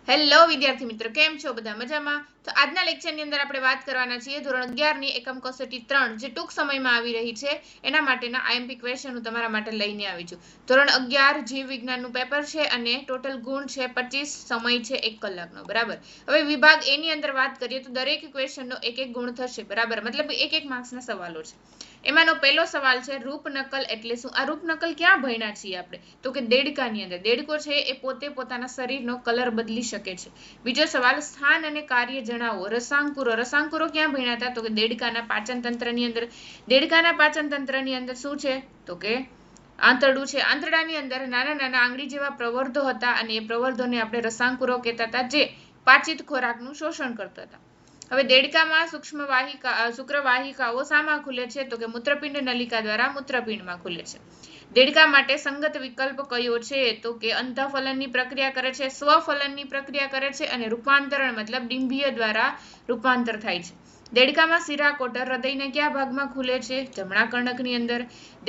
Hello વિદ્યાર્થી મિત્રો, કેમ છો? બધા મજામાં? તો આજના લેક્ચરની અંદર આપણે વાત કરવાના છીએ ધોરણ 11 ની એકમ કસોટી 3 જે ટૂંક સમયમાં આવી રહી છે એના માટેના આઈએમપી ક્વેશ્ચન હું તમારા માટે લઈને આવી છું. ધોરણ 11 જીવ વિજ્ઞાનનું પેપર છે અને ટોટલ ગુણ છે 25, સમય છે 1 કલાકનો. બરાબર. હવે વિભાગ એ ની અંદર વાત કરીએ તો દરેક ક્વેશ્ચનનો એક એક ગુણ થશે. બરાબર, મતલબ એક એક માર્ક્સના સવાલો છે. એમાંનો પહેલો સવાલ છે રૂપનકલ એટલે શું? આ રૂપનકલ ક્યાં ભણ્યા છીએ આપણે? તો કે દેડકાની અંદર. દેડકો છે એ પોતે પોતાના શરીરનો કલર બદલી શકે છે. બીજો સવાલ સ્થાન અને કાર્ય જણાવો. રસાંકુરો. રસાંકુરો ક્યાં ભણ્યા હતા? તો કે દેડકાના પાચન તંત્રની અંદર. દેડકાના પાચન તંત્રની અંદર શું છે? તો કે આંતરડું છે. આંતરડાની અંદર નાના નાના આંગળી જેવા પ્રવર્ધો હતા અને એ પ્રવર્ધોને આપણે રસાંકુરો કહેતા હતા, જે પાચિત ખોરાકનું શોષણ કરતા હતા. હવે દેડકામાં સૂક્ષ્મ શુક્રવાહિકાઓ શામાં ખુલે છે? તો કે મૂત્રપિંડ નલિકા દ્વારા મૂત્રપિંડમાં ખુલે છે. દેડકા માટે સંગત વિકલ્પ કયો છે? તો કે અંતઃફલનની પ્રક્રિયા કરે છે, સ્વફલનની પ્રક્રિયા કરે છે અને રૂપાંતરણ મતલબ ડિંભીય દ્વારા રૂપાંતર થાય છે. દેડકામાં શિરા કોટર હૃદયના કયા ભાગમાં ખુલે છે? જમણા કર્ણકની અંદર.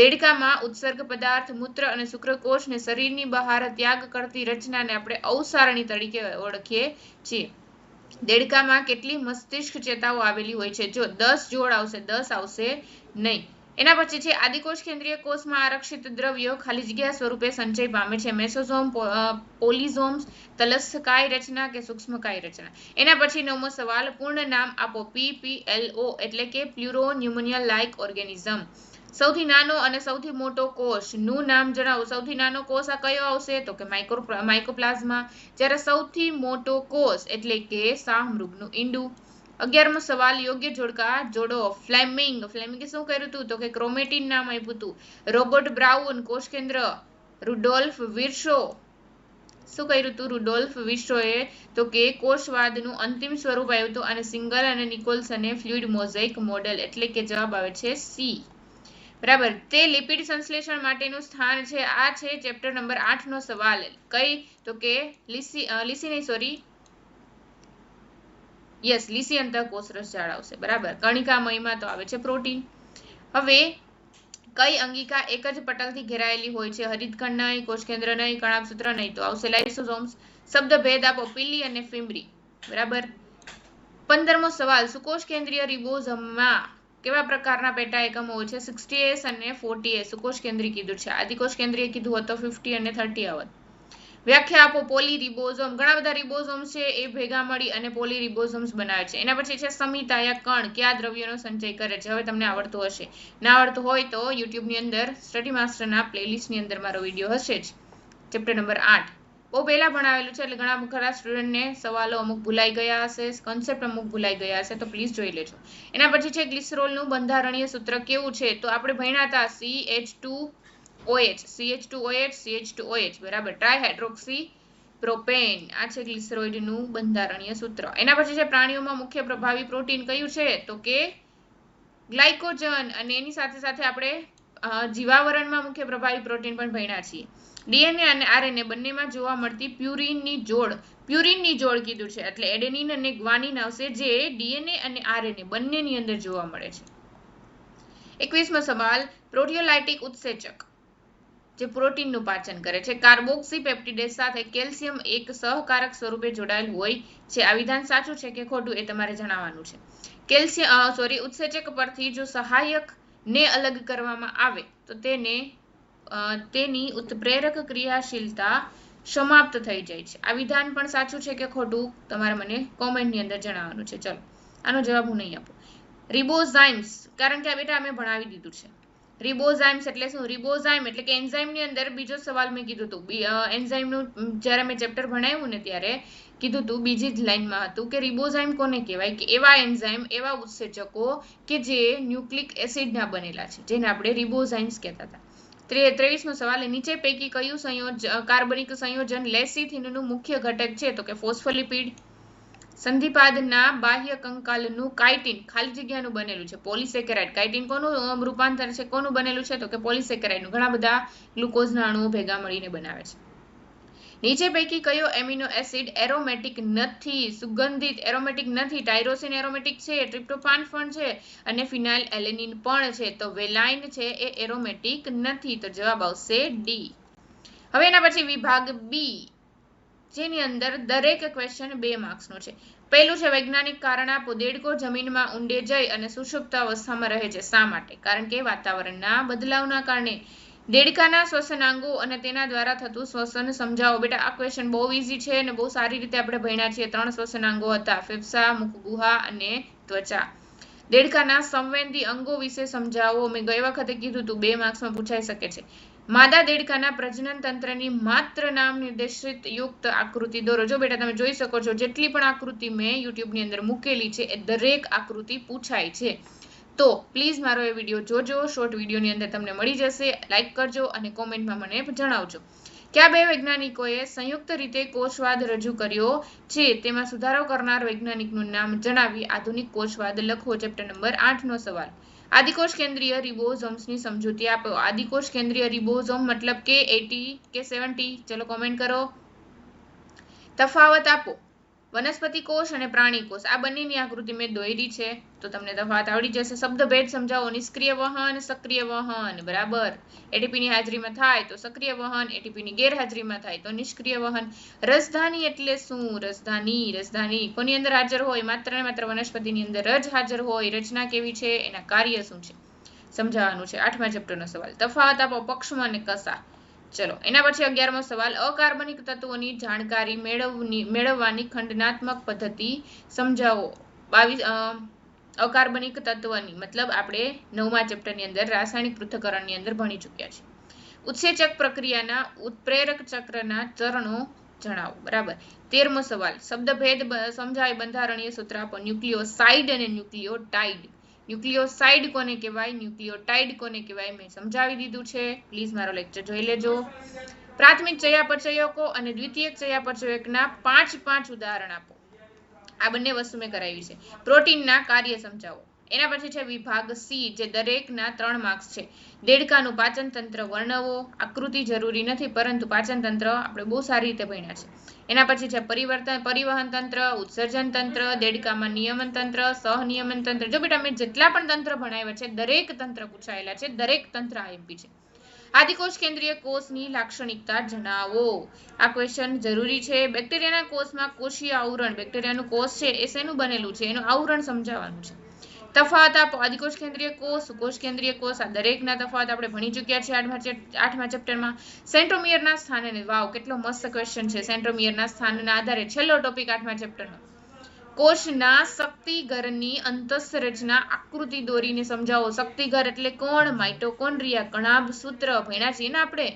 દેડકામાં ઉત્સર્ગ પદાર્થ મૂત્ર અને શુક્રકોષને શરીરની બહાર ત્યાગ કરતી રચનાને આપણે અવસારણી તરીકે ઓળખીએ છીએ. દેડકામાં કેટલી મસ્તિષ્ક ચેતાઓ આવેલી હોય છે? જો 10 જોડ આવશે, 10 આવશે નહીં. એના પછી છે આદિકોષ કેન્દ્રીય કોષમાં આરક્ષિત દ્રવ્યો ખાલી જગ્યા સ્વરૂપે સંચય પામે છે. મેસોઝોમ, પોલિઝોમ્સ, તલસ્થકાય રચના કે સૂક્ષ્મકાય રચના. એના પછી નવમો સવાલ પૂર્ણ નામ આપો. PPLO એટલે કે પ્લુરો ન્યુમોનિયા લાઇક ઓર્ગેનિઝમ. સૌથી નાનો અને સૌથી મોટો કોષ નું નામ જણાવો. સૌથી નાનો કોષ આ કયો આવશે? તો કે માઇકોપ્લાઝમા. જ્યારે સૌથી મોટો કોષ એટલે કે શાહમૃગનું ઈંડું. 11મો સવાલ યોગ્ય જોડકા જોડો. ફ્લેમિંગ. ફ્લેમિંગે શું કર્યું હતું? તો કે ક્રોમેટિન નામ આપ્યું હતું. રોબર્ટ બ્રાઉન કોષ કેન્દ્ર. રુડોલ્ફ વિર્સો શું કર્યું હતું? રુડોલ્ફ વિર્સોએ તો કે કોષવાદનું અંતિમ સ્વરૂપ આવ્યું હતું અને સિંગલ અને નિકોલ્સને ફ્લુઇડ મોઝેઇક મોડેલ એટલે કે જવાબ આવે છે સી. બરાબર. તે લિપિડ સંશ્લેષણ માટેનું સ્થાન છે. આ છે ચેપ્ટર નંબર 8 નો સવાલ. કઈ? તો કે લીસી અંતઃકોષરસ ઝાડ આવશે. બરાબર. કણિકામયમાં તો આવે છે પ્રોટીન. હવે કઈ અંગિકા એક જ પટલથી ઘેરાયેલી હોય છે? હરિતકણ નહીં, કોષકેન્દ્ર નહીં, કણાભસૂત્ર નહીં, તો આવશે લાઇસોસોમ્સ. શબ્દ ભેદ આપો. પીલી અને ફિમ્બ્રી. બરાબર. 15મો સવાલ સુકોષ કેન્દ્રીય રિબોઝોમમાં કેવા પ્રકારના પેટા એકમો હોય છે? 60S અને 40S સુકોષ કેન્દ્રીય કીધું છે. આદિકોષ કેન્દ્રીય કીધું હતો 50 અને 30 આવત. વ્યાખ્યા આપો. પોલીરિબોઝોમ. ઘણા બધા રિબોઝોમ્સ છે એ ભેગા મળી અને પોલીરિબોઝોમ્સ બનાવે છે. એના પછી છે સમિતાયા કણ કયા દ્રવ્યનો સંચય કરે છે? હવે તમને આવડતું હશે. ના આવડતું હોય તો યુટ્યુબની અંદર સ્ટડી માસ્ટરના પ્લેલિસ્ટની અંદર મારો વિડીયો હશે જ. ચેપ્ટર નંબર 8 બહુ પહેલા ભણાવેલું છે એટલે ઘણા ખરા સ્ટુડન્ટને સવાલો અમુક ભૂલાઈ ગયા હશે, કોન્સેપ્ટ અમુક ભૂલાઈ ગયા હશે, તો પ્લીઝ જોઈ લેજો. એના પછી છે ગ્લિસરોલનું બંધારણીય સૂત્ર કેવું છે? તો આપણે ભણ્યા હતા CH2OH. બરાબર. ટ્રાયહાઇડ્રોક્સી પ્રોપેન. આ છે ગ્લિસરોઇડનું બંધારણીય સૂત્ર. એના પછી છે પ્રાણીઓમાં મુખ્ય પ્રભાવી પ્રોટીન કયું છે? તો કે ગ્લાયકોજન. અને એની સાથે સાથે આપણે જીવાવરણમાં મુખ્ય પ્રભાવી પ્રોટીન પણ ભણ્યા છીએ. ડીએનએ અને આરએનએ બંનેમાં જોવા મળતી પ્યુરિનની જોડ કીધું છે એટલે એડેનિન અને ગ્વાનિન આવશે, જે ડીએનએ અને આરએનએ બંનેની અંદર જોવા મળે છે. 21મો સવાલ પ્રોટીયોલાઇટિક ઉત્સેચક જે પ્રોટીનનું પાચન કરે છે. કાર્બોક્સીપેપ્ટિડેઝ સાથે કેલ્શિયમ એક સહકારક સ્વરૂપે જોડાયેલ હોય છે. આ વિધાન સાચું છે કે ખોટું એ તમારે જણાવવાનું છે. ઉત્સેચક પરથી જો સહાયક ને અલગ કરવામાં આવે તો તેની ઉત્પ્રેરક ક્રિયાશીલતા સમાપ્ત થઈ જાય છે. આ વિધાન પણ સાચું છે કે ખોટું તમારે મને કોમેન્ટની અંદર જણાવવાનું છે. ચલો, આનો જવાબ હું નહીં આપું. રિબોઝાઇમ્સ, કારણ કે આ બેટા અમે ભણાવી દીધું છે. રિબોઝાઇમ્સ એટલે શું? રિબોઝાઇમ એટલે કે એન્ઝાઇમની અંદર બીજો સવાલ મેં કીધું હતું. એન્ઝાઇમનું જ્યારે મેં ચેપ્ટર ભણાવ્યું ને ત્યારે કીધું હતું, બીજી જ લાઈનમાં હતું કે રિબોઝાઇમ કોને કહેવાય? કે એવા એન્ઝાઇમ, એવા ઉત્સેચકો કે જે ન્યુક્લિક એસિડના બનેલા છે, જેને આપણે રિબોઝાઇમ્સ કહેતા હતા. 23મો સવાલ નીચે પૈકી કયું કાર્બનિક સંયોજન લેસિથિનનું મુખ્ય ઘટક છે? તો કે ફોસ્ફોલિપિડ. સંધિપાદના બાહ્ય કંકાલનું કાઇટિન ખાલી જગ્યાનું બનેલું છે. પોલિસેકેરાઇડ. કાઇટિન કોનું રૂપાંતર છે? કોનું બનેલું છે? તો કે પોલિસેકેરાઇડનું. ઘણા બધા ગ્લુકોઝના અણુઓ ભેગા મળીને બનાવે છે. નીચે પૈકી કયો એમિનો એસિડ એરોમેટિક નથી? સુગંધિત એરોમેટિક નથી. ટાયરોસિન એરોમેટિક છે, ટ્રિપ્ટોફાન પણ છે અને ફિનાઇલ એલેનિન પણ છે. તો વેલાઇન છે એ એરોમેટિક નથી. તો જવાબ આવશે ડી. હવે એના પછી વિભાગ બી. જેની અંદર દરેક ક્વેશ્ચન 2 માર્ક્સનો છે. પહેલું છે વૈજ્ઞાનિક કારણ આપો. દેડકો જમીનમાં ઊંડે જઈ અને સુષુપ્ત અવસ્થામાં રહે છે. શા માટે? કારણ કે વાતાવરણના બદલાવના કારણે. દેડકાના શ્વસનાંગો અને તેના દ્વારા થતું શ્વસન સમજાવો. બેટા આ ક્વેશ્ચન બહુ ઈઝી છે અને બહુ સારી રીતે આપણે ભણ્યા છીએ. 3 શ્વસનાંગો હતા: ફેફસા, મુખગુહા અને ત્વચા. દેડકાના સંવેદી અંગો વિશે સમજાવો. મેં ગઈ વખતે કીધું હતું 2 માર્ક્સમાં પૂછાઈ શકે છે. માદા દેડકાના પ્રજનન તંત્રની માત્ર નામ નિર્દેશિત યુક્ત આકૃતિ દોરો. જો બેટા તમે જોઈ શકો છો જેટલી પણ આકૃતિ મેં યુટ્યુબની અંદર મૂકેલી છે એ દરેક આકૃતિ પૂછાય છે. તો પ્લીઝ મારો એ વિડીયો જોજો. શોર્ટ વિડીયોની અંદર તમને મળી જશે. લાઈક કરજો અને કોમેન્ટમાં મને જણાવજો. કયા 2 વૈજ્ઞાનિકોએ સંયુક્ત રીતે કોષવાદ રજૂ કર્યો છે? તેમાં સુધારો કરનાર વૈજ્ઞાનિકનું નામ જણાવી આધુનિક કોષવાદ લખો. ચેપ્ટર નંબર 8 નો સવાલ. આદિકોષ કેન્દ્રીય રિબોઝોમ્સની સમજૂતી આપો. આદિકોષ કેન્દ્રીય રિબોઝોમ મતલબ કે 80 કે 70? ચલો કોમેન્ટ કરો. તફાવત આપો. વનસ્પતિ કોષ અને પ્રાણી કોષ આ બંનેની આકૃતિ મેં દોરી છે તો તમને તફાવત આવડી જશે. શબ્દભેદ સમજાવો. નિષ્ક્રિય વહન, સક્રિય વહન. બરાબર. એટીપીની હાજરીમાં થાય તો સક્રિય વહન, એટીપીની ગેરહાજરીમાં થાય તો નિષ્ક્રિય વહન. રસધાની એટલે શું? રસધાની કોની અંદર હાજર હોય? માત્ર ને માત્ર વનસ્પતિની અંદર જ હાજર હોય. રચના કેવી છે? એના કાર્ય શું છે સમજાવવાનું છે. 8મા ચેપ્ટરનો સવાલ. તફાવત આપો પક્ષમાં અને કસા. ચલો એના પછી 11મો સવાલ. અકાર્બનિક તત્વોની જાણકારી મેળવવાની ખંડનાત્મક પદ્ધતિ સમજાવો. 22 અકાર્બનિક તત્વની મતલબ આપણે 9મા ચેપ્ટરની અંદર રાસાયણિક પૃથ્થકરણની અંદર ભણી ચૂક્યા છે. ઉત્સેચક પ્રક્રિયાના ઉત્પ્રેરક ચક્રના ચરણો જણાવો. બરાબર. 13મો સવાલ. શબ્દભેદ સમજાય. બંધારણીય સૂત્ર આપો. ન્યુક્લિયોસાઇડ અને ન્યુક્લિયોટાઇડ. ન્યુક્લિયોસાઇડ કોને કહેવાય? ન્યુક્લિયોટાઇડ કોને કહેવાય? મેં સમજાવી દીધું છે. પ્લીઝ મારો લેક્ચર જોઈ લેજો. પ્રાથમિક ચયાપચયકો અને દ્વિતીયક ચયાપચયકના 5 ઉદાહરણ આપો. આ બંને વસ્તુ મેં કરાવી છે. પ્રોટીનના કાર્ય સમજાવો. એના પછી છે વિભાગ સી જે દરેકના 3 માર્ક્સ છે. દેડકાનું પાચન તંત્ર વર્ણવો. આકૃતિ જરૂરી નથી પરંતુ પાચન તંત્ર આપણે બહુ સારી રીતે ભણ્યા છે. એના પછી છે પરિવહન તંત્ર, ઉત્સર્જન તંત્ર, દેડકામાં નિયમન તંત્ર, સહનિયમન તંત્ર. જો બેટા મેં જેટલા પણ તંત્ર ભણાવ્યા છે દરેક તંત્ર પૂછાયેલા છે. દરેક તંત્ર આઈએમપી છે. આદિકોષ કેન્દ્રીય કોષની લાક્ષણિકતા જણાવો. આ ક્વેશ્ચન જરૂરી છે. બેક્ટેરિયાના કોષમાં કોષીય આવરણ. બેક્ટેરિયાનું કોષ છે એ શેનું બનેલું છે? એનું આવરણ સમજાવવાનું છે. તફાવત આપો. આદિકોષ કેન્દ્રીય કોષ, સુકોષ કેન્દ્રીય કોષ આ દરેકના તફાવત આપણે ભણી ચૂક્યા છે 8મા ચેપ્ટરમાં. સેન્ટ્રોમિયરના સ્થાને. વાવ કેટલો મસ્ત ક્વેશ્ચન છે. સેન્ટ્રોમિયરના સ્થાનના આધારે છેલ્લો ટોપિક 8મા ચેપ્ટરનો. કોષના શક્તિઘરની અંતઃરચના આકૃતિ દોરીને સમજાવો. શક્તિઘર એટલે કોણ? માઇટોકોન્ડ્રિયા. કણાભ સૂત્ર ભણ્યા છીએ ને આપણે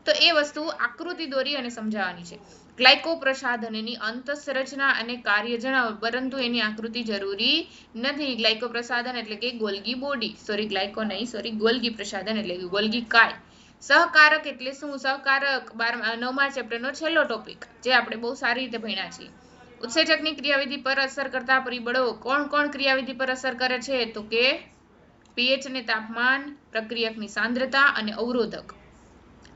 તો એ વસ્તુ આકૃતિ દોરી અને સમજાવવાની છે. ગ્લાયકોપ્રસાધનની અંતઃરચના અને કાર્ય જણાવો. પરંતુ એની આકૃતિ જરૂરી નથી. ગ્લાયકોપ્રસાધન એટલે કે ગોલ્ગી બોડી. ગોલ્ગી પ્રસાધન એટલે કે ગોલ્ગી કાય. સહકારક એટલે શું? સહકારક 9મા ચેપ્ટરનો છેલ્લો ટોપિક જે આપણે બહુ સારી રીતે ભણ્યા છીએ. ઉત્સેચકની ક્રિયાવિધિ પર અસર કરતા પરિબળો. કોણ ક્રિયાવિધિ પર અસર કરે છે? તો કે પીએચ અને તાપમાન, પ્રક્રિયકની સાંદ્રતા અને અવરોધક.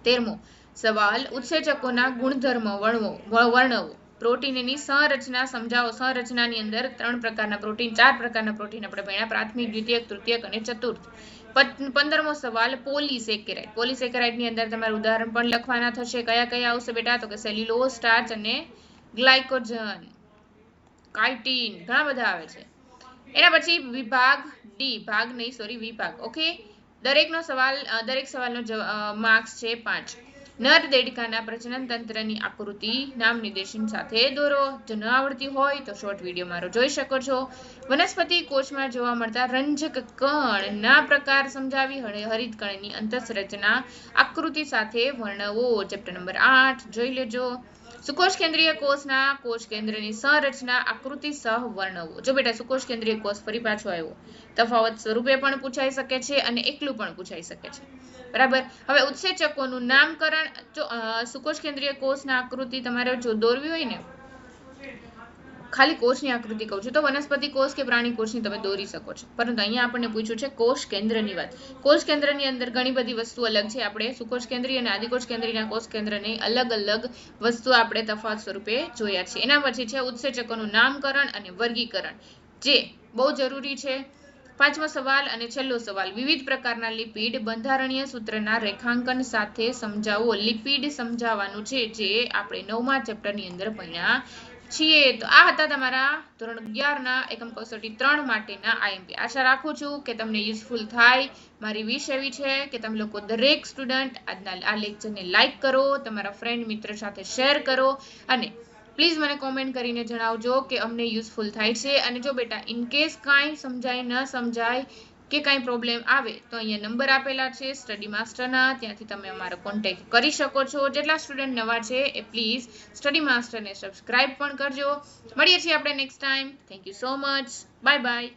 13મો સવાલ. ઉત્સેચકોના ગુણધર્મ વર્ણવો. પ્રોટીનની સંરચના સમજાવો. સંરચનાની અંદર 3 પ્રકારના પ્રોટીન, 4 પ્રકારના પ્રોટીન આપણે ભણ્યા. પ્રાથમિક, દ્વિતીયક, તૃતીયક અને ચતુર્થ. 15મો સવાલ. પોલીસેકેરાઇડ. પોલીસેકેરાઇડની અંદર તમારે ઉદાહરણ પણ લખવાના થશે. કયા આવશે બેટા? તો કે સેલ્યુલોઝ, સ્ટાર્ચ અને ગ્લાયકોજન, કાઇટિન. ઘણા બધા આવે છે. એના પછી વિભાગ ડી. વિભાગ. ઓકે. દરેક સવાલનો માર્ક્સ છે 5. નર દેડકાના પ્રજનન તંત્રની આકૃતિ નામ નિર્દેશન સાથે દોરો. જો ન આવડતી હોય તો શોર્ટ વિડીયો મારો જોઈ શકો છો. વનસ્પતિ કોષમાં જોવા મળતા રંજક કણના પ્રકાર સમજાવી હરિતકણની અંતઃરચના આકૃતિ સાથે વર્ણવો. ચેપ્ટર નંબર 8 જોઈ લેજો. સુકોષ કેન્દ્રીય કોષના કોષ કેન્દ્રની સંરચના આકૃતિ સહ વર્ણવો. જો બેટા સુકોષ કેન્દ્રીય કોષ ફરી પાછો આવ્યો. તફાવત સ્વરૂપે પણ પૂછાઈ શકે છે અને એકલું પણ પૂછાઈ શકે છે. બરાબર. હવે ઉત્સેચકોનું નામકરણ. જો સુકોષ કેન્દ્રીય કોષના આકૃતિ તમારે જો દોરવી હોય ને, ખાલી કોષની આકૃતિ કહું છું તો વનસ્પતિ કોષ કે પ્રાણી કોષની તમે દોરી શકો છો. પરંતુ અહીંયા આપણને પૂછ્યું છે કોષ કેન્દ્રની વાત. કોષ કેન્દ્રની અંદર ઘણી બધી વસ્તુ અલગ છે. આપણે સુકોષ કેન્દ્રી અને આદિકોષ કેન્દ્રીના કોષ કેન્દ્રની અલગ વસ્તુ આપણે તફાવત સ્વરૂપે જોયા છે. એના પછી છે ઉત્સેચકોનું નામકરણ અને વર્ગીકરણ જે બહુ જરૂરી છે. પાંચમો સવાલ અને છેલ્લો સવાલ, વિવિધ પ્રકારના લિપિડ બંધારણીય સૂત્રના રેખાંકન સાથે સમજાવો. લિપિડ સમજાવવાનું છે, જે આપણે 9મા ચેપ્ટરની અંદર ભણ્યા છીએ. તો આ હતા તમારા ધોરણ 11 ના એકમ કસોટી 3 માટેના આઈએમપી. આશા રાખું છું કે તમને યુઝફુલ થાય. મારી વિશ એવી છે કે તમે લોકો દરેક સ્ટુડન્ટ આજના આ લેક્ચરને લાઈક કરો, તમારા ફ્રેન્ડ મિત્ર સાથે શેર કરો અને પ્લીઝ મને કોમેન્ટ કરીને જણાવજો કે અમને યુઝફુલ થાય છે. અને જો બેટા ઇનકેસ કાંઈ સમજાય ન સમજાય કે કાંઈ પ્રોબ્લેમ આવે તો અહીંયા નંબર આપેલા છે સ્ટડી માસ્ટરના, ત્યાંથી તમે અમારો કોન્ટેક્ટ કરી શકો છો. જેટલા સ્ટુડન્ટ નવા છે એ પ્લીઝ સ્ટડી માસ્ટરને સબસ્ક્રાઇબ પણ કરજો. મળીએ છીએ આપણે next time. Thank you so much. Bye bye.